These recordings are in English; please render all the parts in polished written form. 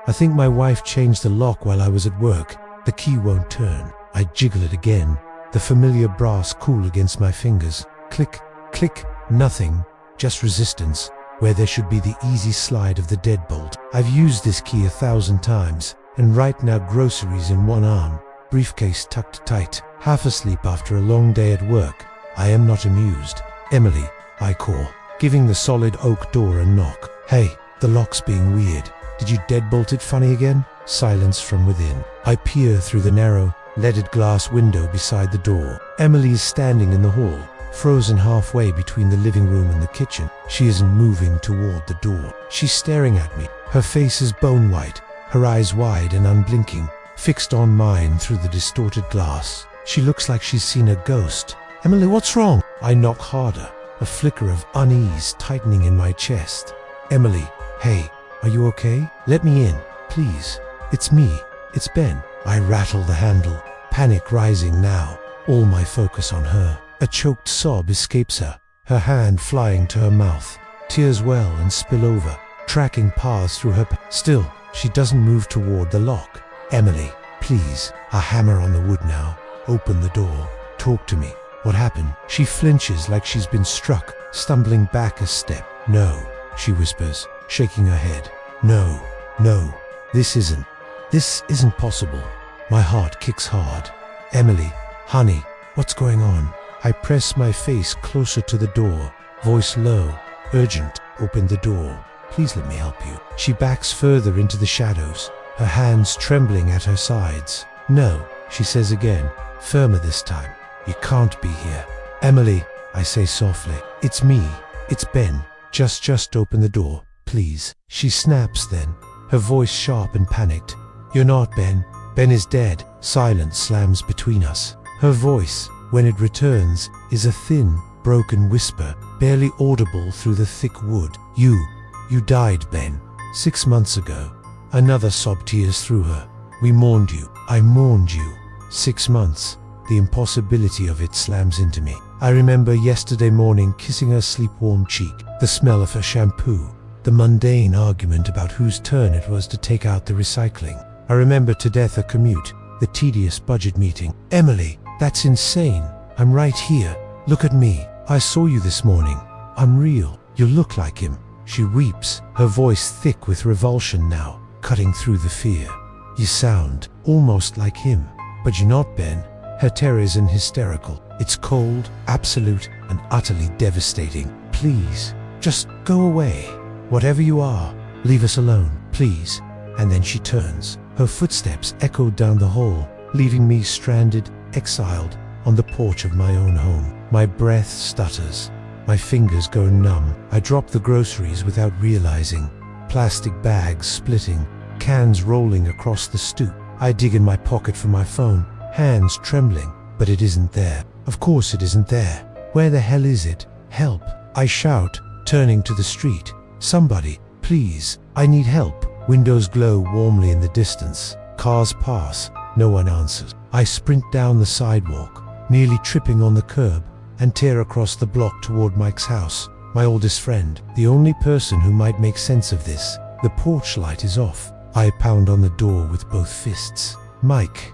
I think my wife changed the lock while I was at work. The key won't turn. I jiggle it again, the familiar brass cool against my fingers. Click, click, nothing, just resistance, where there should be the easy slide of the deadbolt. I've used this key 1,000 times, and right now groceries in one arm, briefcase tucked tight, half asleep after a long day at work. I am not amused. Emily, I call, giving the solid oak door a knock. Hey, the lock's being weird. Did you deadbolt it funny again? Silence from within. I peer through the narrow, leaded glass window beside the door. Emily is standing in the hall, frozen halfway between the living room and the kitchen. She isn't moving toward the door. She's staring at me. Her face is bone white, her eyes wide and unblinking, fixed on mine through the distorted glass. She looks like she's seen a ghost. Emily, what's wrong? I knock harder, a flicker of unease tightening in my chest. Emily, hey, are you okay? Let me in, please. It's me. It's Ben. I rattle the handle, panic rising now, all my focus on her. A choked sob escapes her, her hand flying to her mouth. Tears well and spill over, tracking paths through her. Still, she doesn't move toward the lock. Emily, please. I hammer on the wood now. Open the door. Talk to me. What happened? She flinches like she's been struck, stumbling back a step. No, she whispers, shaking her head. No, no, this isn't possible. My heart kicks hard. Emily, honey, what's going on? I press my face closer to the door, voice low, urgent. Open the door. Please let me help you. She backs further into the shadows, her hands trembling at her sides. No, she says again, firmer this time. You can't be here. Emily, I say softly. It's me. It's Ben. Just open the door, please. She snaps then, her voice sharp and panicked. You're not Ben. Ben is dead. Silence slams between us. Her voice, when it returns, is a thin, broken whisper, barely audible through the thick wood. You died, Ben, 6 months ago. Another sob tears through her. We mourned you. I mourned you. 6 months. The impossibility of it slams into me. I remember yesterday morning kissing her sleep-warm cheek, the smell of her shampoo, the mundane argument about whose turn it was to take out the recycling. I remember to death her commute, the tedious budget meeting. Emily, that's insane. I'm right here. Look at me. I saw you this morning. I'm real. You look like him. She weeps, her voice thick with revulsion now, cutting through the fear. You sound almost like him, but you're not, Ben. Her terror isn't hysterical. It's cold, absolute, and utterly devastating. Please, just go away. Whatever you are, leave us alone, please. And then she turns. Her footsteps echo down the hall, leaving me stranded, exiled, on the porch of my own home. My breath stutters. My fingers go numb. I drop the groceries without realizing. Plastic bags splitting, cans rolling across the stoop. I dig in my pocket for my phone, hands trembling, but it isn't there. Of course it isn't there. Where the hell is it? Help! I shout, turning to the street. Somebody, please, I need help. Windows glow warmly in the distance. Cars pass. No one answers. I sprint down the sidewalk, nearly tripping on the curb, and tear across the block toward Mike's house, my oldest friend, the only person who might make sense of this. The porch light is off. I pound on the door with both fists. Mike,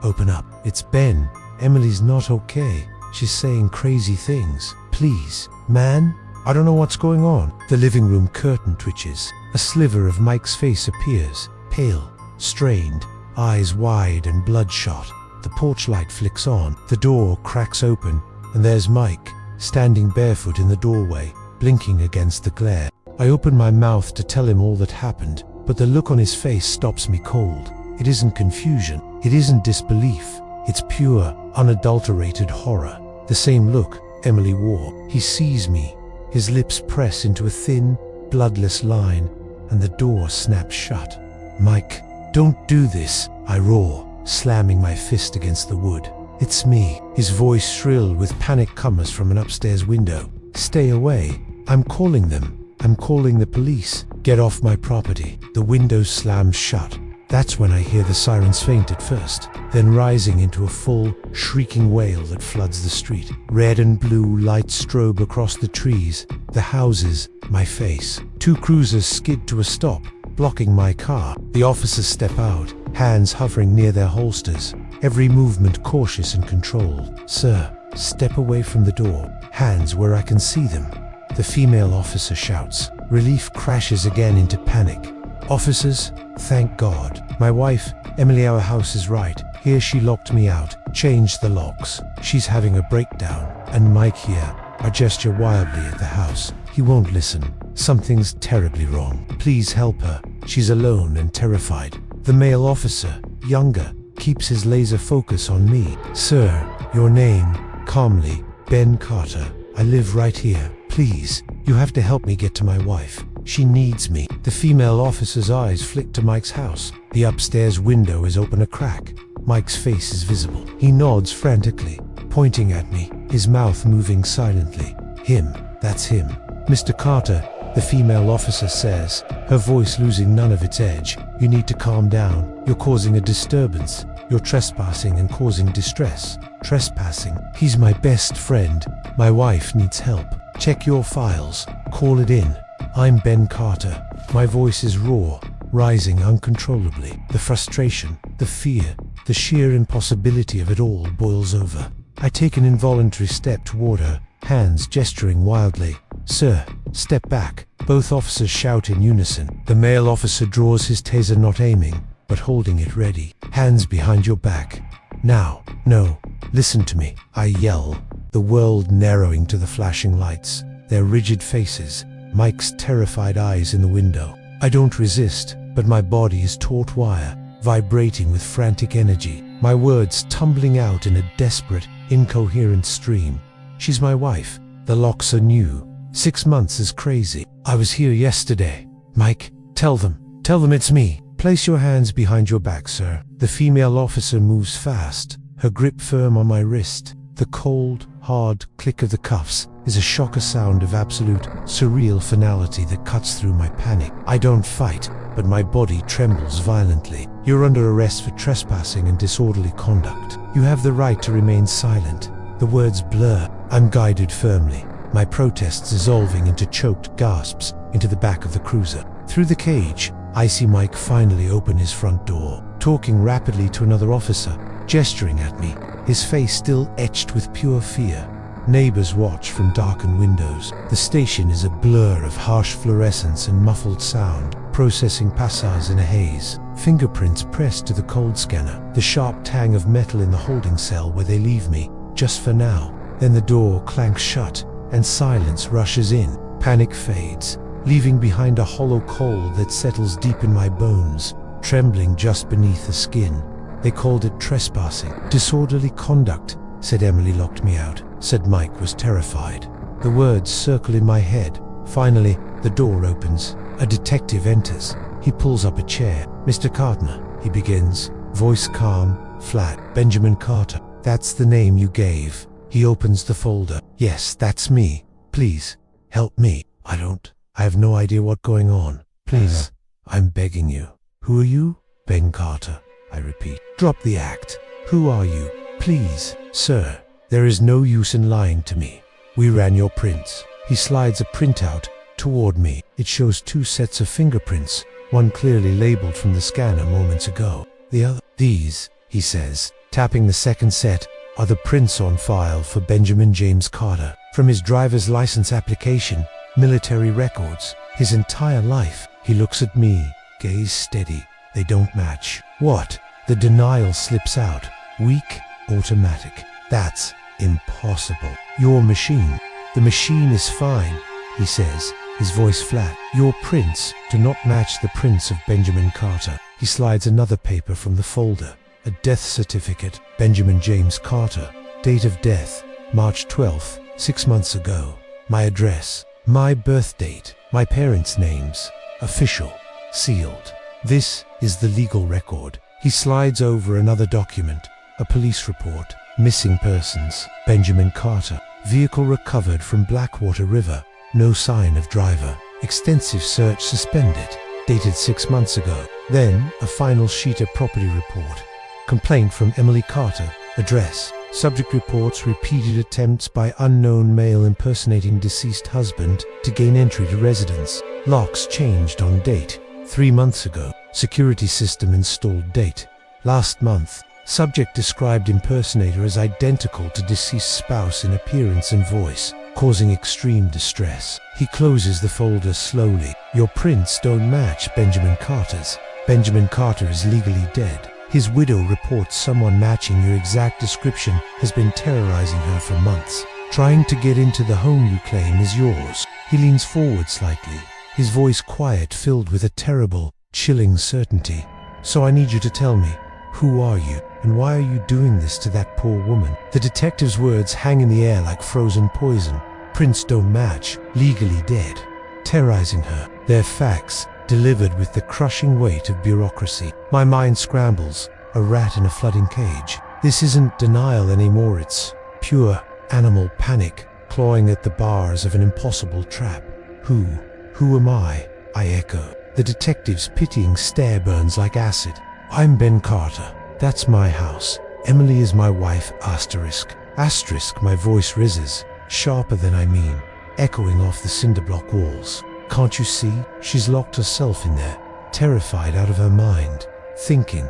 open up. It's Ben. Emily's not okay. She's saying crazy things. Please, man, I don't know what's going on. The living room curtain twitches. A sliver of Mike's face appears, pale, strained, eyes wide and bloodshot. The porch light flicks on. The door cracks open, and there's Mike, standing barefoot in the doorway, blinking against the glare. I open my mouth to tell him all that happened, but the look on his face stops me cold. It isn't confusion. It isn't disbelief. It's pure, unadulterated horror. The same look Emily wore. He sees me. His lips press into a thin, bloodless line, and the door snaps shut. Mike, don't do this, I roar, slamming my fist against the wood. It's me. His voice shrill with panic comes from an upstairs window. Stay away. I'm calling them. I'm calling the police. Get off my property. The window slams shut. That's when I hear the sirens faint at first, then rising into a full, shrieking wail that floods the street. Red and blue lights strobe across the trees, the houses, my face. 2 cruisers skid to a stop, blocking my car. The officers step out, hands hovering near their holsters, every movement cautious and controlled. "Sir, step away from the door, hands where I can see them." The female officer shouts. Relief crashes again into panic. "Officers, thank God. My wife, Emily, our house is right. Here she locked me out, changed the locks. She's having a breakdown. And Mike here." I gesture wildly at the house. He won't listen. Something's terribly wrong. "Please help her. She's alone and terrified." The male officer, younger, keeps his laser focus on me. "Sir, your name?" Calmly, "Ben Carter. I live right here. Please, you have to help me get to my wife. She needs me." The female officer's eyes flick to Mike's house. The upstairs window is open a crack. Mike's face is visible. He nods frantically, pointing at me, his mouth moving silently. "Him, that's him. Mr. Carter," the female officer says, her voice losing none of its edge. "You need to calm down. You're causing a disturbance. You're trespassing and causing distress." "Trespassing? He's my best friend. My wife needs help. Check your files. Call it in. I'm Ben Carter." My voice is raw, rising uncontrollably. The frustration, the fear, the sheer impossibility of it all boils over. I take an involuntary step toward her, hands gesturing wildly. "Sir, step back." Both officers shout in unison. The male officer draws his taser, not aiming, but holding it ready. "Hands behind your back. Now." "No, listen to me," I yell, the world narrowing to the flashing lights, their rigid faces, Mike's terrified eyes in the window. I don't resist, but my body is taut wire, vibrating with frantic energy, my words tumbling out in a desperate, incoherent stream. "She's my wife. The locks are new. 6 months is crazy. I was here yesterday. Mike, tell them it's me." "Place your hands behind your back, sir." The female officer moves fast, her grip firm on my wrist. The cold, hard click of the cuffs is a shocker sound of absolute, surreal finality that cuts through my panic. I don't fight, but my body trembles violently. "You're under arrest for trespassing and disorderly conduct. You have the right to remain silent." The words blur. I'm guided firmly, my protests dissolving into choked gasps into the back of the cruiser. Through the cage, I see Mike finally open his front door, talking rapidly to another officer, gesturing at me, his face still etched with pure fear. Neighbors watch from darkened windows. The station is a blur of harsh fluorescence and muffled sound, processing passers in a haze. Fingerprints pressed to the cold scanner, the sharp tang of metal in the holding cell where they leave me, just for now. Then the door clanks shut, and silence rushes in. Panic fades, leaving behind a hollow cold that settles deep in my bones, trembling just beneath the skin. "They called it trespassing. Disorderly conduct," said Emily locked me out, said Mike was terrified. The words circle in my head. Finally, the door opens. A detective enters. He pulls up a chair. "Mr. Carter," he begins, voice calm, flat. "Benjamin Carter. That's the name you gave." He opens the folder. "Yes, that's me. Please, help me. I have no idea what's going on. Please, I'm begging you." "Who are you?" "Ben Carter," I repeat. "Drop the act. Who are you? Please." "Sir, there is no use in lying to me. We ran your prints." He slides a printout toward me. It shows 2 sets of fingerprints, one clearly labeled from the scanner moments ago. The other, "These," he says, tapping the second set, "are the prints on file for Benjamin James Carter. From his driver's license application, military records, his entire life." He looks at me, gaze steady. "They don't match." "What?" The denial slips out, weak, automatic. "That's impossible. Your machine." "The machine is fine," he says, his voice flat. "Your prints do not match the prints of Benjamin Carter." He slides another paper from the folder. A death certificate, Benjamin James Carter. Date of death, March 12th, 6 months ago. My address, my birth date, my parents' names. Official, sealed. This is the legal record. He slides over another document, a police report. Missing persons, Benjamin Carter. Vehicle recovered from Blackwater River. No sign of driver. Extensive search suspended. Dated 6 months ago. Then, a final sheet of property report. Complaint from Emily Carter. Address. Subject reports repeated attempts by unknown male impersonating deceased husband to gain entry to residence. Locks changed on date. 3 months ago. Security system installed. Date: last month. Subject described impersonator as identical to deceased spouse in appearance and voice, causing extreme distress. He closes the folder slowly. Your prints don't match Benjamin Carter's. Benjamin Carter is legally dead. His widow reports someone matching your exact description has been terrorizing her for months. Trying to get into the home you claim is yours. He leans forward slightly, his voice quiet, filled with a terrible, chilling certainty. So I need you to tell me, who are you, and why are you doing this to that poor woman? The detective's words hang in the air like frozen poison. Prints don't match, legally dead. Terrorizing her. They're facts, delivered with the crushing weight of bureaucracy. My mind scrambles, a rat in a flooding cage. This isn't denial anymore, it's pure animal panic, clawing at the bars of an impossible trap. Who am I? I echo. The detective's pitying stare burns like acid. I'm Ben Carter. That's my house. Emily is my wife, asterisk. Asterisk, my voice rises, sharper than I mean, echoing off the cinderblock walls. Can't you see? She's locked herself in there, terrified out of her mind. Thinking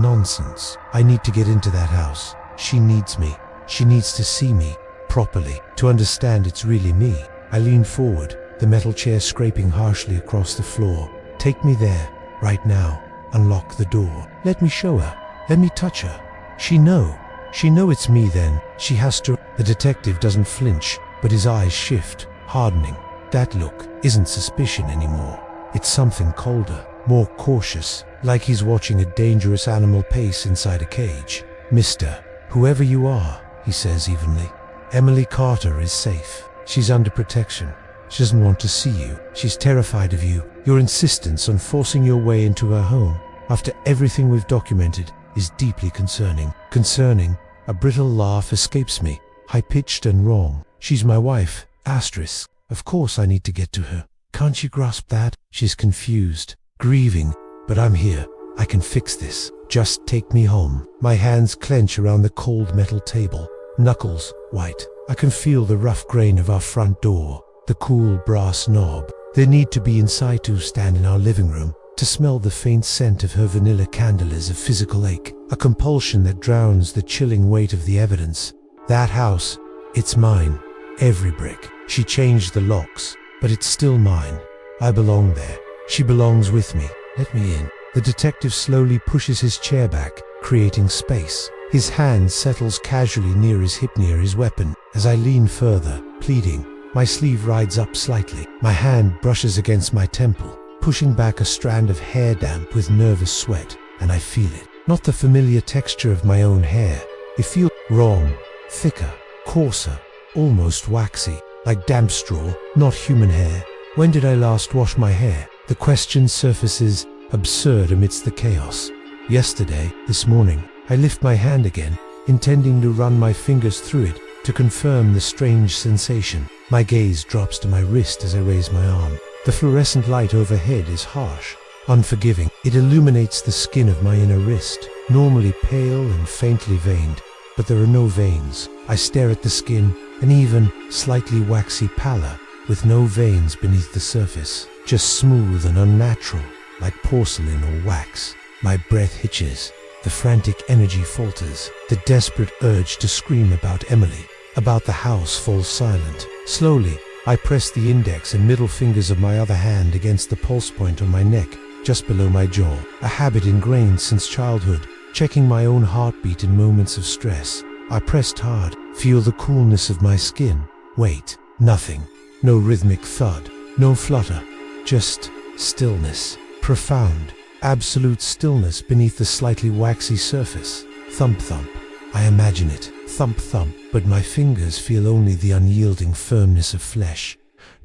nonsense. I need to get into that house. She needs me. She needs to see me properly, to understand it's really me. I lean forward, the metal chair scraping harshly across the floor. Take me there, right now. Unlock the door. Let me show her. Let me touch her. She know it's me then. She has to. The detective doesn't flinch, but his eyes shift, hardening. That look isn't suspicion anymore. It's something colder, more cautious, like he's watching a dangerous animal pace inside a cage. Mister, whoever you are, he says evenly, Emily Carter is safe. She's under protection. She doesn't want to see you. She's terrified of you. Your insistence on forcing your way into her home, after everything we've documented, is deeply concerning. Concerning. A brittle laugh escapes me, high-pitched and wrong. She's my wife, asterisk. Of course I need to get to her. Can't you grasp that? She's confused, grieving, but I'm here. I can fix this. Just take me home. My hands clench around the cold metal table, knuckles white. I can feel the rough grain of our front door, the cool brass knob. There need to be in situ stand in our living room to smell the faint scent of her vanilla candle is a physical ache, a compulsion that drowns the chilling weight of the evidence. That house, it's mine. Every brick. She changed the locks, but it's still mine. I belong there. She belongs with me. Let me in. The detective slowly pushes his chair back, creating space. His hand settles casually near his hip, near his weapon. As I lean further, pleading, my sleeve rides up slightly. My hand brushes against my temple, pushing back a strand of hair damp with nervous sweat, and I feel it. Not the familiar texture of my own hair. It feels wrong, thicker, coarser, almost waxy, like damp straw, not human hair. When did I last wash my hair? The question surfaces, absurd amidst the chaos. Yesterday, this morning. I lift my hand again, intending to run my fingers through it to confirm the strange sensation. My gaze drops to my wrist as I raise my arm. The fluorescent light overhead is harsh, unforgiving. It illuminates the skin of my inner wrist, normally pale and faintly veined, but there are no veins. I stare at the skin, an even, slightly waxy pallor, with no veins beneath the surface, just smooth and unnatural, like porcelain or wax. My breath hitches. The frantic energy falters. The desperate urge to scream about Emily, about the house, falls silent. Slowly, I press the index and middle fingers of my other hand against the pulse point on my neck, just below my jaw. A habit ingrained since childhood, checking my own heartbeat in moments of stress. I pressed hard, feel the coolness of my skin. Wait, nothing. No rhythmic thud, no flutter, just stillness. Profound. Absolute stillness beneath the slightly waxy surface. Thump thump. I imagine it. Thump thump. But my fingers feel only the unyielding firmness of flesh.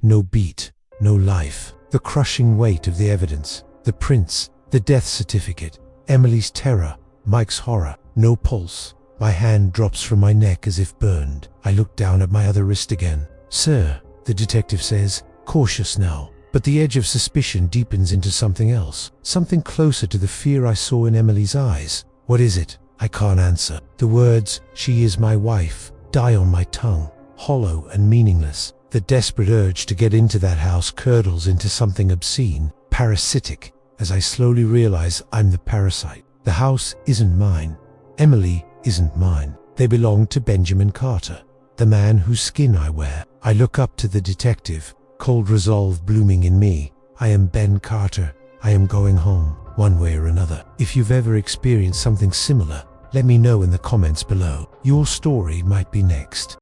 No beat. No life. The crushing weight of the evidence. The prints. The death certificate. Emily's terror. Mike's horror. No pulse. My hand drops from my neck as if burned. I look down at my other wrist again. Sir, the detective says, cautious now. But the edge of suspicion deepens into something else, something closer to the fear I saw in Emily's eyes. What is it? I can't answer. The words, "She is my wife," die on my tongue, hollow and meaningless. The desperate urge to get into that house curdles into something obscene, parasitic, as I slowly realize I'm the parasite. The house isn't mine. Emily isn't mine. They belong to Benjamin Carter, the man whose skin I wear. I look up to the detective, cold resolve blooming in me. I am Ben Carter. I am going home, one way or another. If you've ever experienced something similar, let me know in the comments below. Your story might be next.